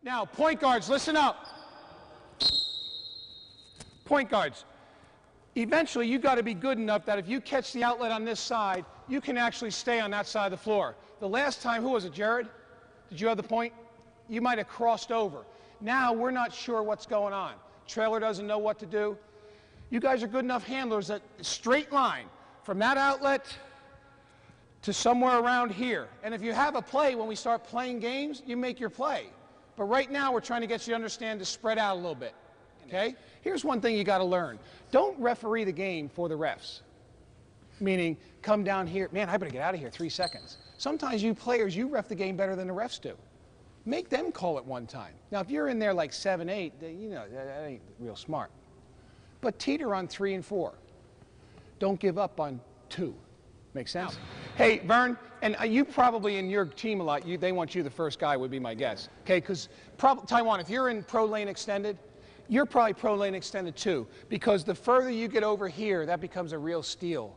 Now, point guards, listen up. Point guards. Eventually, you've got to be good enough that if you catch the outlet on this side, you can actually stay on that side of the floor. The last time, who was it, Jared? Did you have the point? You might have crossed over. Now, we're not sure what's going on. Trailer doesn't know what to do. You guys are good enough handlers that straight line from that outlet to somewhere around here. And if you have a play, when we start playing games, you make your play. But right now, we're trying to get you to understand to spread out a little bit. Okay? Here's one thing you got to learn. Don't referee the game for the refs. Meaning, come down here. Man, I better get out of here 3 seconds. Sometimes you players, you ref the game better than the refs do. Make them call it one time. Now, if you're in there like 7, 8, you know, that ain't real smart. But teeter on 3 and 4. Don't give up on 2. Make sense? Hey, Vern, and you probably in your team a lot, they want you the first guy would be my guess. Okay, because Taiwan, if you're in pro lane extended, you're probably pro lane extended too, because the further you get over here, that becomes a real steal.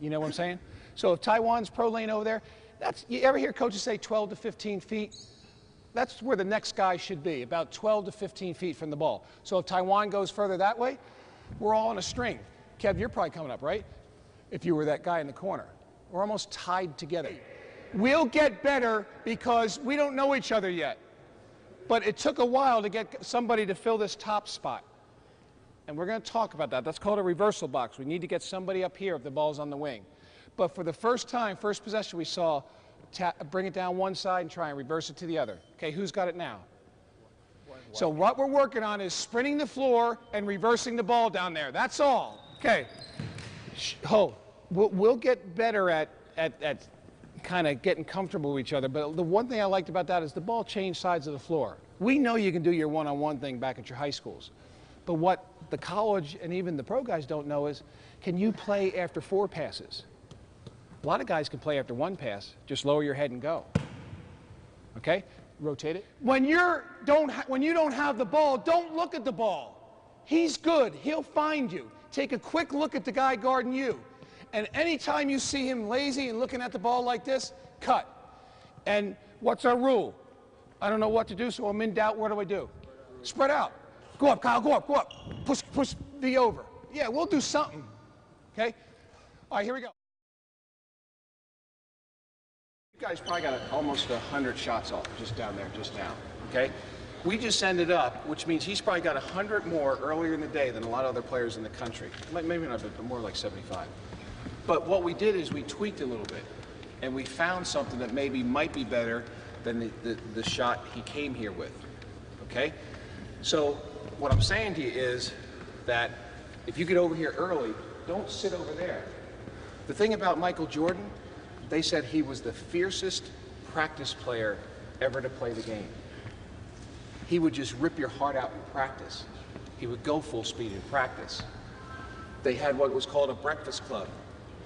You know what I'm saying? So if Taiwan's pro lane over there, you ever hear coaches say 12 to 15 feet? That's where the next guy should be, about 12 to 15 feet from the ball. So if Taiwan goes further that way, we're all on a string. Kev, you're probably coming up, right? If you were that guy in the corner. We're almost tied together. We'll get better because we don't know each other yet. But it took a while to get somebody to fill this top spot. And we're going to talk about that. That's called a reversal box. We need to get somebody up here if the ball's on the wing. But for the first time, first possession, we saw bring it down one side and try and reverse it to the other. Okay, who's got it now? So what we're working on is sprinting the floor and reversing the ball down there. That's all. Okay. We'll get better at kind of getting comfortable with each other, but the one thing I liked about that is the ball changed sides of the floor. We know you can do your one-on-one thing back at your high schools, but what the college and even the pro guys don't know is, can you play after 4 passes? A lot of guys can play after 1 pass. Just lower your head and go. Okay? Rotate it. When you don't have the ball, don't look at the ball. He's good. He'll find you. Take a quick look at the guy guarding you. And anytime you see him lazy and looking at the ball like this, cut. And what's our rule? I don't know what to do, so I'm in doubt. What do I do? Spread out. Go up, Kyle. Go up. Go up. Push V over. Yeah, we'll do something. Okay? All right, here we go. You guys probably got almost 100 shots off just down there, just now. Okay? We just ended up, which means he's probably got 100 more earlier in the day than a lot of other players in the country. Maybe not, but more like 75. But what we did is we tweaked a little bit, and we found something that maybe might be better than the shot he came here with, okay? So what I'm saying to you is that if you get over here early, don't sit over there. The thing about Michael Jordan, they said he was the fiercest practice player ever to play the game. He would just rip your heart out in practice. He would go full speed in practice. They had what was called a breakfast club.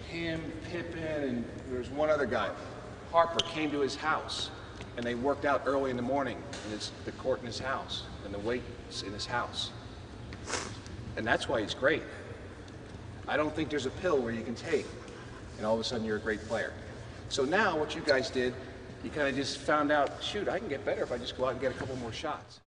Him, Pippen, and there was one other guy, Harper, came to his house, and they worked out early in the morning in the court in his house, and the weights in his house. And that's why he's great. I don't think there's a pill where you can take, and all of a sudden you're a great player. So now what you guys did, you kind of just found out, shoot, I can get better if I just go out and get a couple more shots.